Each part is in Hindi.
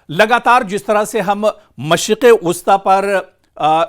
लगातार जिस तरह से हम मशरिक़ वुस्ता पर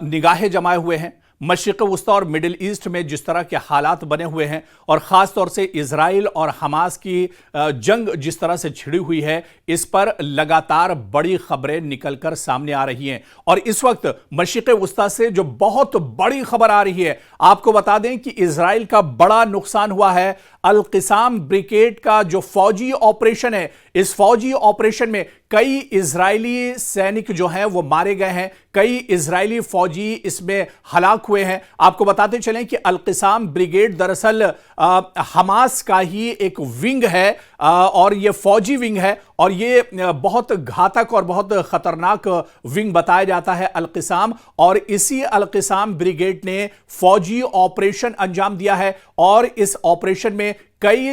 निगाहें जमाए हुए हैं, मशरिक़ वुस्ता और मिडिल ईस्ट में जिस तरह के हालात बने हुए हैं और ख़ास तौर से इजराइल और हमास की जंग जिस तरह से छिड़ी हुई है, इस पर लगातार बड़ी खबरें निकलकर सामने आ रही हैं। और इस वक्त मशरिक़ वुस्ता से जो बहुत बड़ी खबर आ रही है, आपको बता दें कि इजराइल का बड़ा नुकसान हुआ है। अल क़िसाम ब्रिगेड का जो फौजी ऑपरेशन है, इस फौजी ऑपरेशन में कई इजरायली सैनिक जो हैं वो मारे गए हैं, कई इजरायली फौजी इसमें हलाक हुए हैं। आपको बताते चलें कि अल क़िसाम ब्रिगेड दरअसल हमास का ही एक विंग है और ये फौजी विंग है और ये बहुत घातक और बहुत खतरनाक विंग बताया जाता है अल क़िसाम। और इसी अल क़िसाम ब्रिगेड ने फौजी ऑपरेशन अंजाम दिया है और इस ऑपरेशन में कई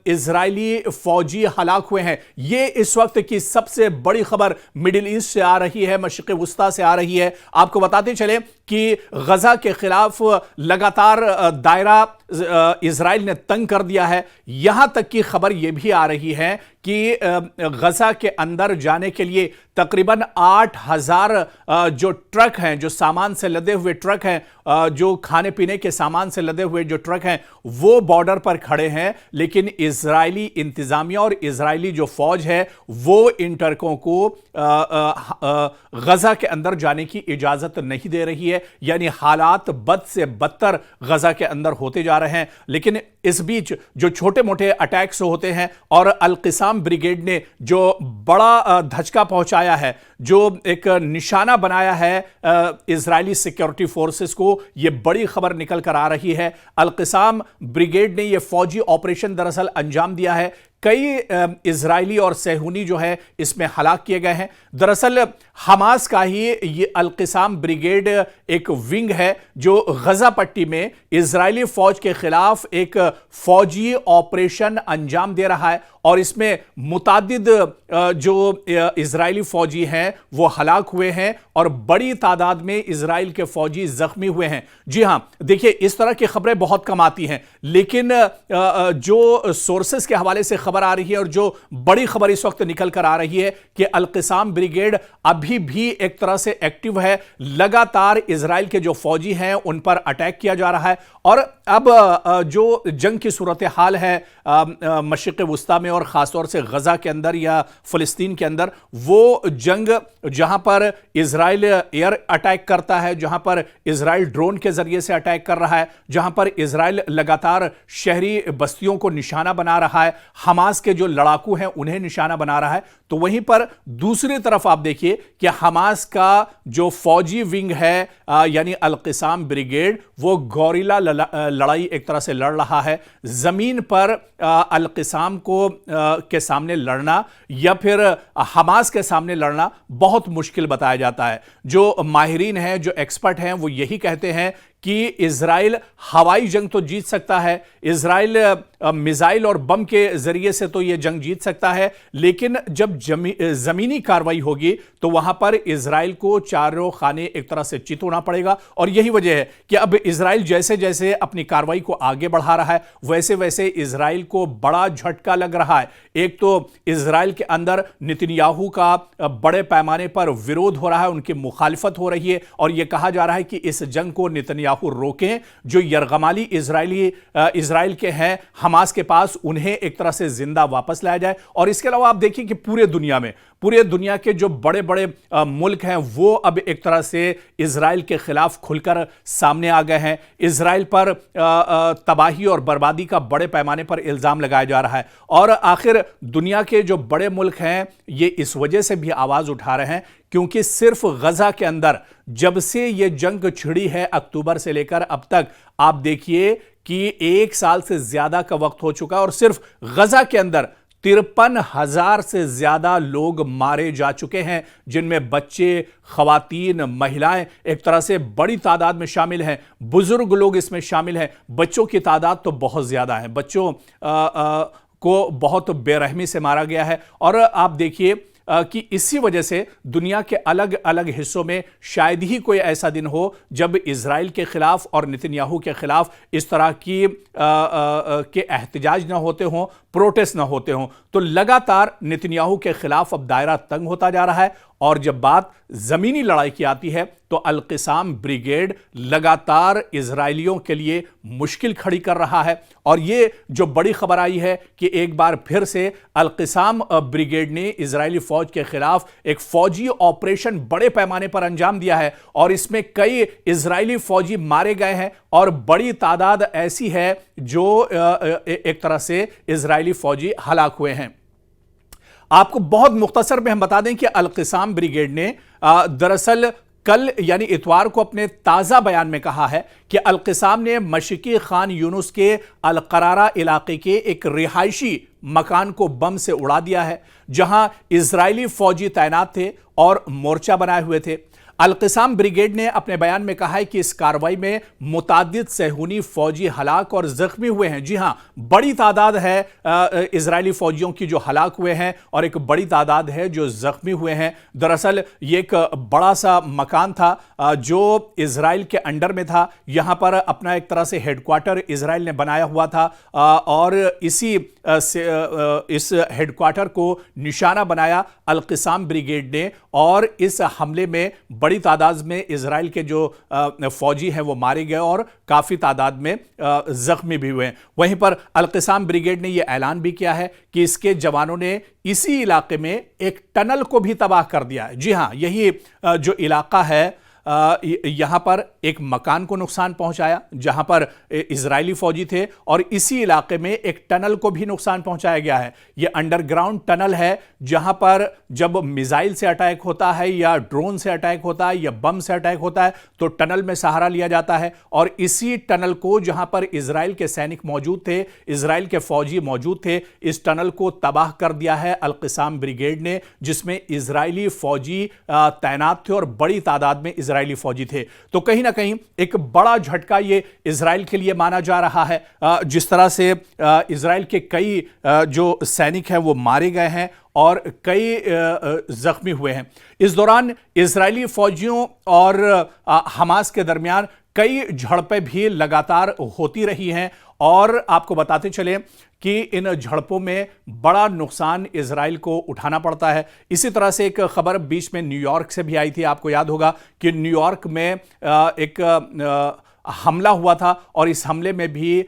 इजरायली फौजी हलाक हुए हैं। ये इस वक्त की सबसे बड़ी खबर मिडिल ईस्ट से आ रही है, मशरिक़ वुस्ता से आ रही है। आपको बताते चले कि गजा के खिलाफ लगातार दायरा इजराइल ने तंग कर दिया है। यहां तक की खबर यह भी आ रही है कि गजा के अंदर जाने के लिए तकरीबन 8,000 जो ट्रक हैं, जो सामान से लदे हुए ट्रक हैं, जो खाने पीने के सामान से लदे हुए जो ट्रक हैं, वो बॉर्डर पर खड़े हैं। लेकिन इजरायली इंतजामिया और इजरायली जो फौज है वो इन ट्रकों को गजा के अंदर जाने की इजाजत नहीं दे रही है। यानी हालात बद से बदतर गजा के अंदर होते जा रहे हैं। लेकिन इस बीच जो छोटे मोटे अटैक्स होते हैं और अल क़िसाम ब्रिगेड ने जो बड़ा धचका पहुंचाया है, जो एक निशाना बनाया है इजरायली सिक्योरिटी फोर्सेस को, यह बड़ी खबर निकल कर आ रही है। अल क़िसाम ब्रिगेड ने यह फौजी ऑपरेशन दरअसल अंजाम दिया है। कई इजरायली और सेहूनी जो है इसमें हलाक किए गए हैं। दरअसल हमास का ही ये अल क़िसाम ब्रिगेड एक विंग है जो गजा पट्टी में इजरायली फौज के खिलाफ एक फौजी ऑपरेशन अंजाम दे रहा है और इसमें मुतादिद जो इजरायली फौजी हैं वो हलाक हुए हैं और बड़ी तादाद में इजराइल के फौजी जख्मी हुए हैं। जी हां, देखिए इस तरह की खबरें बहुत कम आती हैं, लेकिन जो सोर्सेस के हवाले से खबर आ रही है और जो बड़ी खबर इस वक्त निकल कर आ रही है कि अल क़िसाम ब्रिगेड अभी भी एक तरह से एक्टिव है। लगातार इजराइल के जो फौजी हैं उन पर अटैक किया जा रहा है और अब जो जंग की सूरत हाल है मशरिक़ वुस्ता में और ख़ासतौर से गजा के अंदर या फ़लस्तीन के अंदर, वो जंग जहां पर इजराइल एयर अटैक करता है, जहां पर इजराइल ड्रोन के जरिए से अटैक कर रहा है, जहां पर इजराइल लगातार शहरी बस्तियों को निशाना बना रहा है, हमास के जो लड़ाकू हैं उन्हें निशाना बना रहा है, तो वहीं पर दूसरी तरफ आप देखिए कि हमास का जो फौजी विंग है यानी अल क़िसाम ब्रिगेड, वो गौरिला लड़ाई एक तरह से लड़ रहा है। जमीन पर अल क़िसाम को के सामने लड़ना या फिर हमास के सामने लड़ना बहुत मुश्किल बताया जाता है। जो माहिरीन हैं, जो एक्सपर्ट हैं, वो यही कहते हैं कि इजराइल हवाई जंग तो जीत सकता है, इजराइल मिसाइल और बम के जरिए से तो यह जंग जीत सकता है, लेकिन जब जमीनी कार्रवाई होगी तो वहां पर इजराइल को चारों खाने एक तरह से चित होना पड़ेगा। और यही वजह है कि अब इजराइल जैसे जैसे अपनी कार्रवाई को आगे बढ़ा रहा है, वैसे वैसे इजराइल को बड़ा झटका लग रहा है। एक तो इजराइल के अंदर नेतन्याहू का बड़े पैमाने पर विरोध हो रहा है, उनकी मुखालिफत हो रही है और यह कहा जा रहा है कि इस जंग को नेतन्याहू रोकें। जो यरगमाली इजराइल के हैं हमास के पास, उन्हें एक तरह से जिंदा वापस लाया जाए। और इसके अलावा आप देखिए कि पूरे दुनिया के जो बड़े बड़े मुल्क हैं वो अब एक तरह से इजराइल के खिलाफ खुलकर सामने आ गए हैं। इजराइल पर तबाही और बर्बादी का बड़े पैमाने पर इल्जाम लगाया जा रहा है और आखिर दुनिया के जो बड़े मुल्क हैं ये इस वजह से भी आवाज उठा रहे हैं क्योंकि सिर्फ गजा के अंदर जब से यह जंग छिड़ी है अक्टूबर से लेकर अब तक, आप देखिए कि 1 साल से ज्यादा का वक्त हो चुका है और सिर्फ गजा के अंदर 53,000 से ज्यादा लोग मारे जा चुके हैं, जिनमें बच्चे, खवातीन, महिलाएं एक तरह से बड़ी तादाद में शामिल हैं, बुजुर्ग लोग इसमें शामिल हैं। बच्चों की तादाद तो बहुत ज्यादा है, बच्चों को बहुत बेरहमी से मारा गया है। और आप देखिए कि इसी वजह से दुनिया के अलग अलग हिस्सों में शायद ही कोई ऐसा दिन हो जब इजराइल के खिलाफ और नेतन्याहू के खिलाफ इस तरह की के एहतजाज ना होते हों, प्रोटेस्ट ना होते हों। तो लगातार नेतन्याहू के खिलाफ अब दायरा तंग होता जा रहा है और जब बात जमीनी लड़ाई की आती है तो अल-क़िसाम ब्रिगेड लगातार इजरायलियों के लिए मुश्किल खड़ी कर रहा है। और ये जो बड़ी खबर आई है कि एक बार फिर से अल-क़िसाम ब्रिगेड ने इजरायली फौज के खिलाफ एक फौजी ऑपरेशन बड़े पैमाने पर अंजाम दिया है और इसमें कई इजरायली फौजी मारे गए हैं और बड़ी तादाद ऐसी है जो एक तरह से इजरायली फौजी हलाक हुए हैं। आपको बहुत मुख्तसर में हम बता दें कि अल-क़िसाम ब्रिगेड ने दरअसल कल यानी इतवार को अपने ताज़ा बयान में कहा है कि अल-क़िसाम ने मशरिकी खान यूनुस के अल-क़रारा इलाके के एक रिहायशी मकान को बम से उड़ा दिया है जहां इजरायली फौजी तैनात थे और मोर्चा बनाए हुए थे। अल-क़िसाम ब्रिगेड ने अपने बयान में कहा है कि इस कार्रवाई में मुताद्दिद सेहूनी फौजी हलाक और जख्मी हुए हैं। जी हां, बड़ी तादाद है इजरायली फौजियों की जो हलाक हुए हैं और एक बड़ी तादाद है जो जख्मी हुए हैं। दरअसल ये एक बड़ा सा मकान था जो इजराइल के अंडर में था। यहां पर अपना एक तरह से हेडक्वार्टर इजराइल ने बनाया हुआ था और इस हेडक्वार्टर को निशाना बनाया अल-क़िसाम ब्रिगेड ने और इस हमले में बड़ी तादाद में इजराइल के जो फौजी हैं वो मारे गए और काफ़ी तादाद में जख्मी भी हुए। वहीं पर अल-क़िसाम ब्रिगेड ने यह ऐलान भी किया है कि इसके जवानों ने इसी इलाके में एक टनल को भी तबाह कर दिया है। जी हां, यही जो इलाका है यहां पर एक मकान को नुकसान पहुंचाया जहां पर इजरायली फौजी थे और इसी इलाके में एक टनल को भी नुकसान पहुंचाया गया है। यह अंडरग्राउंड टनल है जहां पर जब मिसाइल से अटैक होता है या ड्रोन से अटैक होता है या बम से अटैक होता है तो टनल में सहारा लिया जाता है और इसी टनल को जहां पर इजराइल के सैनिक मौजूद थे, इजराइल के फौजी मौजूद थे, इस टनल को तबाह कर दिया है अल-क़िसाम ब्रिगेड ने, जिसमें इजरायली फौजी तैनात थे और बड़ी तादाद में इजरायली फौजी थे। तो कहीं ना कहीं एक बड़ा झटका ये इजराइल के लिए माना जा रहा है। जिस तरह से इजराइल के कई जो सैनिक हैं वो मारे गए हैं और कई जख्मी हुए हैं। इस दौरान इजरायली फौजियों और हमास के दरमियान कई झड़पें भी लगातार होती रही हैं और आपको बताते चले कि इन झड़पों में बड़ा नुकसान इजराइल को उठाना पड़ता है। इसी तरह से एक खबर बीच में न्यूयॉर्क से भी आई थी, आपको याद होगा कि न्यूयॉर्क में एक हमला हुआ था और इस हमले में भी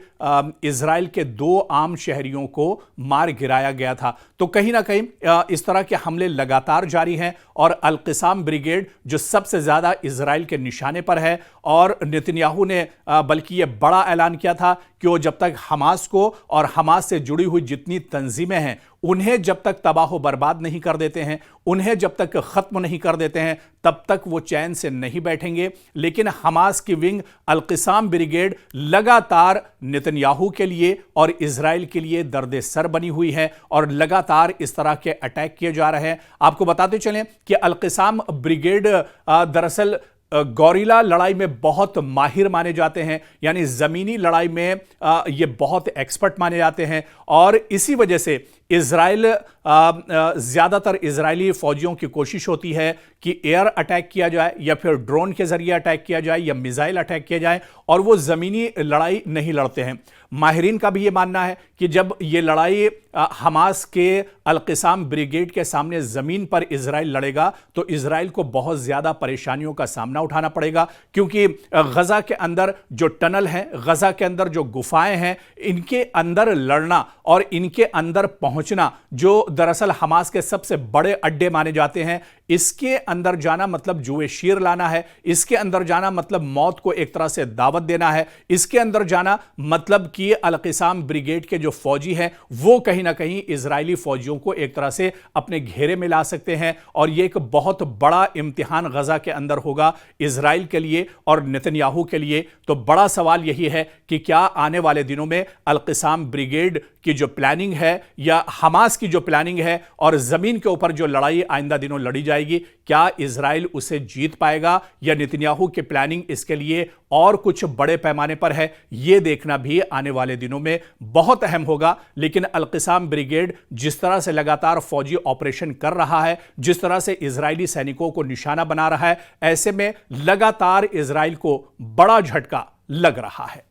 इजराइल के 2 आम शहरियों को मार गिराया गया था। तो कहीं ना कहीं इस तरह के हमले लगातार जारी हैं और अल-क़िसाम ब्रिगेड जो सबसे ज़्यादा इजराइल के निशाने पर है और नेतन्याहू ने बल्कि ये बड़ा ऐलान किया था कि वो जब तक हमास को और हमास से जुड़ी हुई जितनी तंजीमें हैं उन्हें जब तक तबाह बर्बाद नहीं कर देते हैं, उन्हें जब तक ख़त्म नहीं कर देते हैं, तब तक वो चैन से नहीं बैठेंगे। लेकिन हमास की विंग अल-क़िसाम ब्रिगेड लगातार नेतन्याहू के लिए और इजराइल के लिए दर्द सर बनी हुई है और लगातार इस तरह के अटैक किए जा रहे हैं। आपको बताते चलें कि अल-क़िसाम ब्रिगेड दरअसल गौरिला लड़ाई में बहुत माहिर माने जाते हैं, यानी ज़मीनी लड़ाई में ये बहुत एक्सपर्ट माने जाते हैं और इसी वजह से इजराइल ज़्यादातर इजरायली फ़ौजियों की कोशिश होती है कि एयर अटैक किया जाए या फिर ड्रोन के ज़रिए अटैक किया जाए या मिसाइल अटैक किया जाए और वो ज़मीनी लड़ाई नहीं लड़ते हैं। माहिरीन का भी ये मानना है कि जब ये लड़ाई हमास के अल-क़िसाम ब्रिगेड के सामने ज़मीन पर इजराइल लड़ेगा तो इजराइल को बहुत ज़्यादा परेशानियों का सामना उठाना पड़ेगा, क्योंकि गज़ा के अंदर जो टनल हैं, गज़ा के अंदर जो गुफाएं हैं, इनके अंदर लड़ना और इनके अंदर पहुंचना जो दरअसल हमास के सबसे बड़े अड्डे माने जाते हैं, इसके अंदर जाना मतलब जुए शीर लाना है, इसके अंदर जाना मतलब मौत को एक तरह से दावत देना है, इसके अंदर जाना मतलब कि अल-क़िसाम ब्रिगेड के जो फौजी हैं वो कहीं ना कहीं इजरायली फौजियों को एक तरह से अपने घेरे में ला सकते हैं और ये एक बहुत बड़ा इम्तिहान गज़ा के अंदर होगा इजराइल के लिए और नेतन्याहू के लिए। तो बड़ा सवाल यही है कि क्या आने वाले दिनों में अल-क़िसाम ब्रिगेड की जो प्लानिंग है या हमास की जो प्लानिंग है और जमीन के ऊपर जो लड़ाई आइंदा दिनों लड़ी जाएगी, क्या इजराइल उसे जीत पाएगा या नेतन्याहू की प्लानिंग इसके लिए और कुछ बड़े पैमाने पर है, यह देखना भी आने वाले दिनों में बहुत अहम होगा। लेकिन अल-क़िसाम ब्रिगेड जिस तरह से लगातार फौजी ऑपरेशन कर रहा है, जिस तरह से इजरायली सैनिकों को निशाना बना रहा है, ऐसे में लगातार इजराइल को बड़ा झटका लग रहा है।